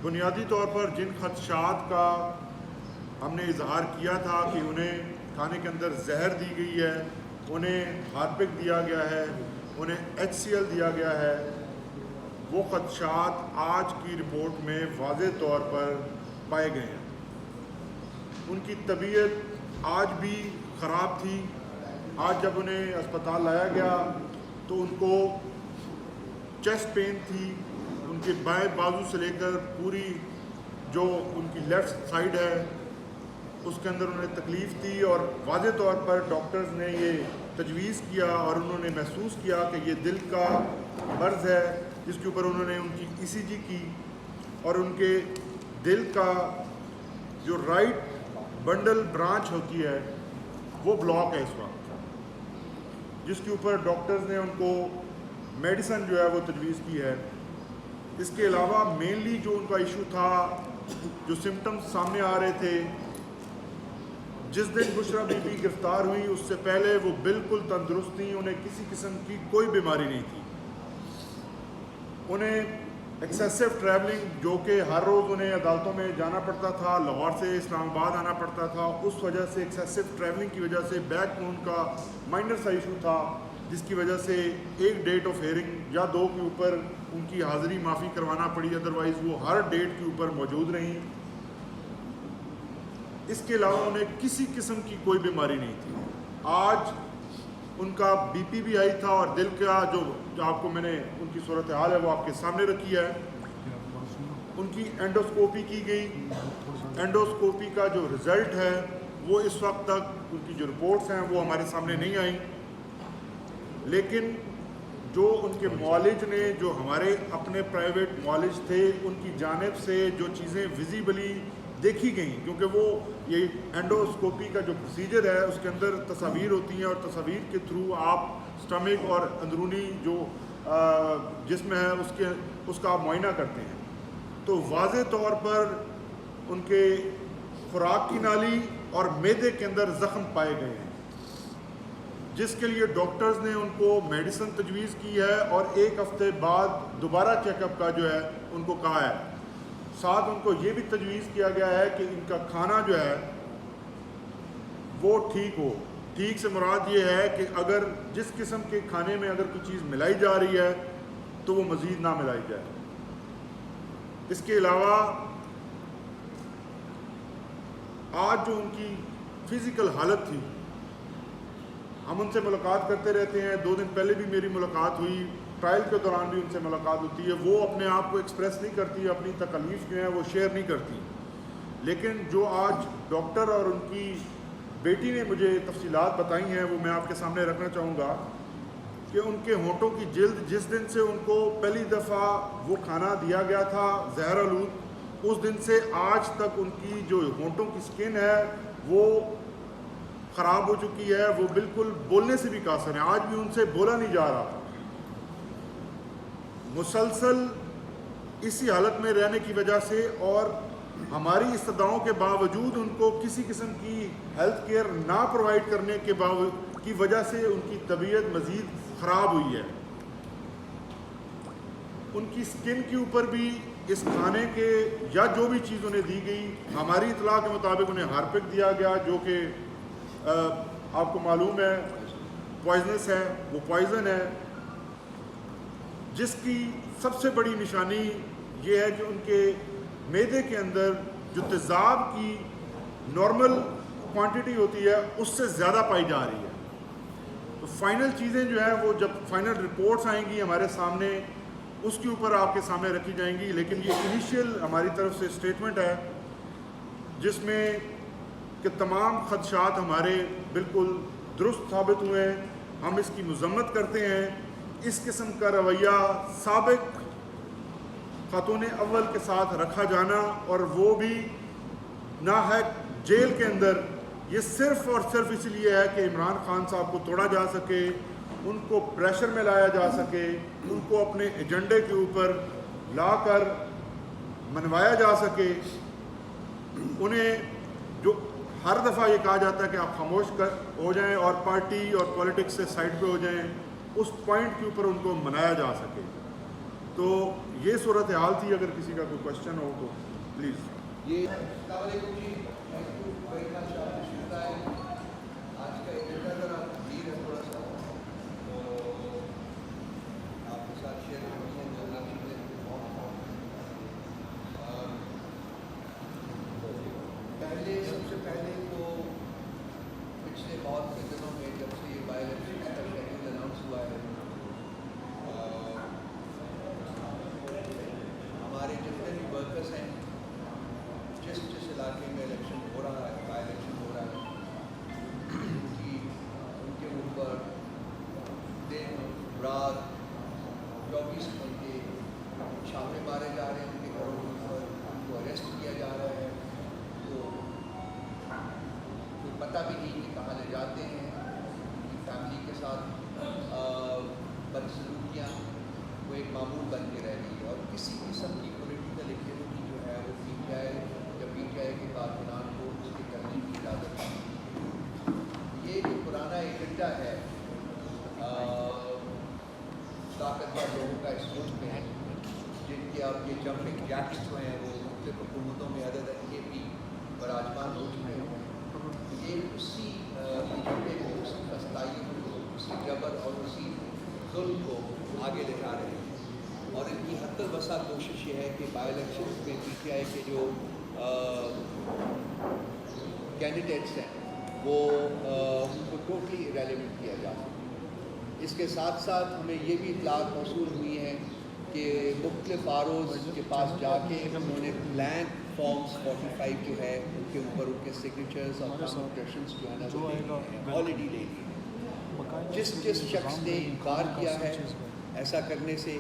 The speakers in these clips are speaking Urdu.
بنیادی طور پر جن خدشات کا ہم نے اظہار کیا تھا کہ انہیں کھانے کے اندر زہر دی گئی ہے، انہیں ہارپک دیا گیا ہے، انہیں HCl دیا گیا ہے، وہ خدشات آج کی رپورٹ میں واضح طور پر پائے گئے ہیں۔ ان کی طبیعت آج بھی خراب تھی۔ آج جب انہیں اسپتال لایا گیا تو ان کو چیسٹ پین تھی، ان کے بائیں بازو سے لے کر پوری جو ان کی لیفٹ سائیڈ ہے اس کے اندر انہیں تکلیف تھی، اور واضح طور پر ڈاکٹرز نے یہ تجویز کیا اور انہوں نے محسوس کیا کہ یہ دل کا مرض ہے، جس کے اوپر انہوں نے ان کی ECG کی، اور ان کے دل کا جو رائٹ بنڈل برانچ ہوتی ہے وہ بلاک ہے اس وقت، جس کے اوپر ڈاکٹرز نے ان کو میڈیسن جو ہے وہ تجویز کی ہے۔ اس کے علاوہ مینلی جو ان کا ایشو تھا، جو سمٹمز سامنے آ رہے تھے، جس دن بشرا بی بی گرفتار ہوئی اس سے پہلے وہ بالکل تندرست تھیں، انہیں کسی قسم کی کوئی بیماری نہیں تھی۔ انہیں ایکسیسو ٹریولنگ، جو کہ ہر روز انہیں عدالتوں میں جانا پڑتا تھا، لاہور سے اسلام آباد آنا پڑتا تھا، اس وجہ سے ایکسیسو ٹریولنگ کی وجہ سے بیک بون کا مائنر سا ایشو تھا، جس کی وجہ سے ایک ڈیٹ آف ہیئرنگ یا دو کے اوپر ان کی حاضری معافی کروانا پڑی، ادروائز وہ ہر ڈیٹ کے اوپر موجود رہیں۔ اس کے علاوہ انہیں کسی قسم کی کوئی بیماری نہیں تھی۔ آج ان کا BP بھی ہائی تھا، اور دل کا جو آپ کو میں نے ان کی صورتحال ہے وہ آپ کے سامنے رکھی ہے۔ ان کی اینڈوسکوپی کی گئی، اینڈوسکوپی کا جو رزلٹ ہے وہ اس وقت تک ان کی جو رپورٹس ہیں وہ ہمارے سامنے نہیں آئیں، لیکن جو ان کے معالج نے، جو ہمارے اپنے پرائیویٹ معالج تھے، ان کی جانب سے جو چیزیں ویزیبلی دیکھی گئیں، کیونکہ وہ یہ اینڈوسکوپی کا جو پروسیجر ہے اس کے اندر تصاویر ہوتی ہیں، اور تصاویر کے تھرو آپ سٹمک اور اندرونی جو جسم ہے اس کا آپ معائنہ کرتے ہیں، تو واضح طور پر ان کے خوراک کی نالی اور معدے کے اندر زخم پائے گئے ہیں، جس کے لیے ڈاکٹرز نے ان کو میڈیسن تجویز کی ہے، اور 1 ہفتے بعد دوبارہ چیک اپ کا جو ہے ان کو کہا ہے۔ ساتھ ان کو یہ بھی تجویز کیا گیا ہے کہ ان کا کھانا جو ہے وہ ٹھیک ہو۔ ٹھیک سے مراد یہ ہے کہ اگر جس قسم کے کھانے میں اگر کوئی چیز ملائی جا رہی ہے تو وہ مزید نہ ملائی جائے۔ اس کے علاوہ آج جو ان کی فزیکل حالت تھی، ہم ان سے ملاقات کرتے رہتے ہیں، 2 دن پہلے بھی میری ملاقات ہوئی، ٹرائل کے دوران بھی ان سے ملاقات ہوتی ہے، وہ اپنے آپ کو ایکسپریس نہیں کرتی، اپنی تکلیف جو ہیں وہ شیئر نہیں کرتی، لیکن جو آج ڈاکٹر اور ان کی بیٹی نے مجھے تفصیلات بتائی ہیں وہ میں آپ کے سامنے رکھنا چاہوں گا، کہ ان کے ہونٹوں کی جلد جس دن سے ان کو پہلی دفعہ وہ کھانا دیا گیا تھا زہر آلود، اس دن سے آج تک ان کی جو ہونٹوں کی سکن ہے وہ خراب ہو چکی ہے، وہ بالکل بولنے سے بھی قاصر ہیں، آج بھی ان سے بولا نہیں جا رہا۔ مسلسل اسی حالت میں رہنے کی وجہ سے اور ہماری استدعاؤں کے باوجود ان کو کسی قسم کی ہیلتھ کیئر نہ پرووائڈ کرنے کی وجہ سے ان کی طبیعت مزید خراب ہوئی ہے۔ ان کی سکن کے اوپر بھی اس کھانے کے یا جو بھی چیز انہیں دی گئی، ہماری اطلاع کے مطابق انہیں ہارپک دیا گیا، جو کہ آپ کو معلوم ہے پوائزنس ہے، وہ پوائزن ہے، جس کی سب سے بڑی نشانی یہ ہے کہ ان کے معدے کے اندر جو تیزاب کی نارمل کوانٹٹی ہوتی ہے اس سے زیادہ پائی جا رہی ہے۔ تو فائنل چیزیں جو ہیں وہ جب فائنل رپورٹس آئیں گی ہمارے سامنے، اس کے اوپر آپ کے سامنے رکھی جائیں گی، لیکن یہ انیشیل ہماری طرف سے اسٹیٹمنٹ ہے جس میں کہ تمام خدشات ہمارے بالکل درست ثابت ہوئے ہیں۔ ہم اس کی مذمت کرتے ہیں، اس قسم کا رویہ سابق خاتون اول کے ساتھ رکھا جانا، اور وہ بھی ناحق جیل کے اندر، یہ صرف اور صرف اس لیے ہے کہ عمران خان صاحب کو توڑا جا سکے، ان کو پریشر میں لایا جا سکے، ان کو اپنے ایجنڈے کے اوپر لا کر منوایا جا سکے۔ انہیں جو ہر دفعہ یہ کہا جاتا ہے کہ آپ خاموش ہو جائیں اور پارٹی اور پولیٹکس سے سائڈ پہ ہو جائیں، اس پوائنٹ کے اوپر ان کو منایا جا سکے۔ تو یہ صورت حال تھی. اگر کسی کا کوئی کوشچن ہو تو پلیز. یہ السلام علیکم جی. آج کا ایجنڈا ذرا دیر ہے تھوڑا سا، آپ کے ساتھ شیئر کرتے ہیں جو چیزیں. سب سے پہلے تو پچھلے بہت سے دنوں میں جب سے یہ بائی الیکشن کا شیڈول اناؤنس ہوا ہے، ہمارے جتنے بھی ورکرس ہیں جس علاقے میں الیکشن ہو رہا ہے، بائی الیکشن ہو رہا ہے، ان کے اوپر دن رات 24 گھنٹے چھاپے مارے جا رہے ہیں، ان کے گھروں کے اوپر ان کو اریسٹ کیا جا رہا ہے. تو کوئی پتہ بھی نہیں کہ کہاں لے جاتے ہیں. ان کی فیملی کے ساتھ بدسلوکیاں وہ ایک معمول بن کے رہ رہی ہے، اور کسی قسم کی پولیٹیکل ایکٹیویٹی جو ہے وہ پی ٹی آئی یا پی ٹی آئی کے کارکنان کو اس کے کرنے کی اجازت نہیں. یہ جو پرانا ایجنڈا ہے طاقتور لوگوں کا اس ملک میں ہے، جن کے اب یہ جمپنگ جیکس جو ہیں وہ مختلف حکومتوں میں عدد کے پی براجمان ہو چکے ہیں. یہ اسی ایجنڈے کو، اسی فسطائیوں کو، اسی جبر اور اسی ظلم کو آگے لے جا رہے ہیں. اور ان کی حد الوسع کوشش یہ ہے کہ بائی الیکشن میں پی ٹی آئی کے جو کینڈیڈیٹس ہیں وہ ان کو ٹوٹلی ریلیونٹ کیا جا سکے. اس کے ساتھ ساتھ ہمیں یہ بھی اطلاعات موصول ہوئی ہیں کہ مختلف آروز کے پاس جا کے انہوں نے بلینک فارمز 45 جو ہے ان کے اوپر ان کے سگنیچرز اور کانسنٹریشنز جو ہے نا وہ آلریڈی لے لیے. جس شخص نے انکار کیا ہے ایسا کرنے سے،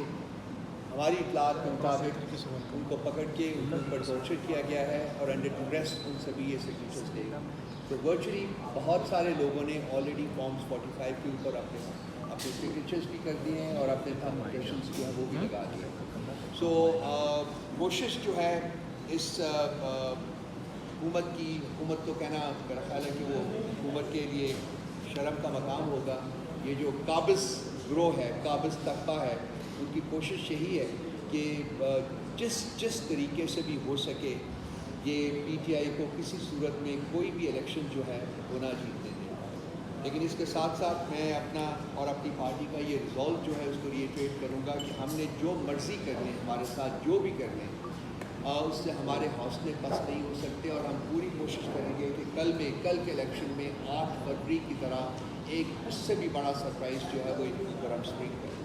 ہماری اطلاعات کے مطابق ان کو پکڑ کے ان پر ٹارچر کیا گیا ہے اور انڈر ڈیوریس ان سبھی یہ سگنیچرز لے گا. تو ورچولی بہت سارے لوگوں نے آلریڈی فارمز 45 کے اوپر اپنے سگنیچرز بھی کر دیے ہیں اور اپنے کانسنٹریشنز جو ہے وہ بھی لگا دیے. سو کوشش جو ہے اس حکومت تو کہنا میرا خیال ہے کہ وہ حکومت کے لیے شرم کا مقام ہوگا. یہ جو قابض گروہ ہے، قابض طبقہ ہے، ان کی کوشش یہی ہے کہ جس طریقے سے بھی ہو سکے یہ پی ٹی آئی کو کسی صورت میں کوئی بھی الیکشن جو ہے وہ نہ جیتنے دیں. لیکن اس کے ساتھ ساتھ میں اپنا اور اپنی پارٹی کا یہ ریزولو جو ہے اس کو ریٹریٹ کروں گا کہ ہم نے جو مرضی کر لیں، ہمارے ساتھ جو بھی کر لیں، اس سے ہمارے حوصلے پست نہیں ہو سکتے. اور ہم پوری کوشش کریں گے کہ کل کے الیکشن میں 8 فروری کی طرح ایک اس سے بھی بڑا سرپرائز جو ہے وہ ان کے اوپر ہم اسپرنگ کریں.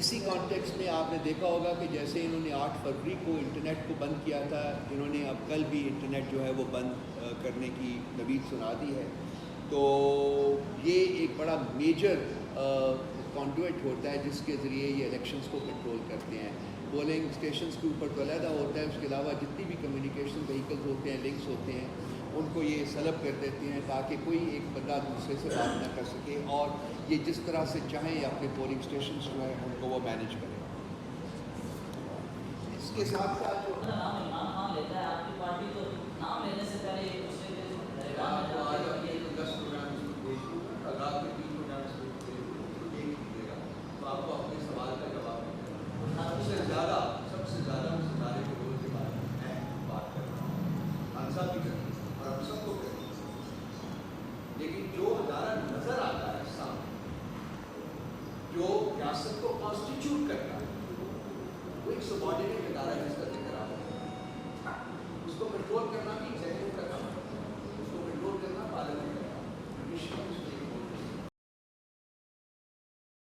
اسی کانٹیکس میں آپ نے دیکھا ہوگا کہ جیسے انہوں نے 8 فروری کو انٹرنیٹ کو بند کیا تھا، انہوں نے اب کل بھی انٹرنیٹ جو ہے وہ بند کرنے کی نوید سنا دی ہے. تو یہ ایک بڑا میجر کانڈویٹ ہوتا ہے جس کے ذریعے یہ الیکشنز کو کنٹرول کرتے ہیں. پولنگ اسٹیشنز کے اوپر تو علیحدہ ہوتا ہے، اس کے علاوہ جتنی بھی کمیونیکیشن وہیکلز ہوتے ہیں، لنکس ہوتے ہیں، ان کو یہ سلب کر دیتے ہیں تاکہ کوئی ایک بندہ دوسرے سے بات نہ کر سکے اور یہ جس طرح سے چاہیں اپنے پولنگ اسٹیشنز جو ہیں ان کو وہ مینیج کریں. اس کے ساتھ ساتھ جو نام لیتا ہے آپ کی پارٹی، تو نام لینے سے پہلے ایک دوسرے کے تو آپ کو اپنے سوال کا جواب سب سے زیادہ اس ادارے کے رول کے بارے میں بات کر رہا ہوں. حادثہ بھی کریں اور ہم سب کو کریں، لیکن جو ادارہ نظر آتا ہے سامنے، جو ریاست کو کانسٹیچیوٹ کرتا ہے، وہ ایک سبارڈینیٹ ادارہ جس کا ذکر آپ اس کو کنٹرول کرنا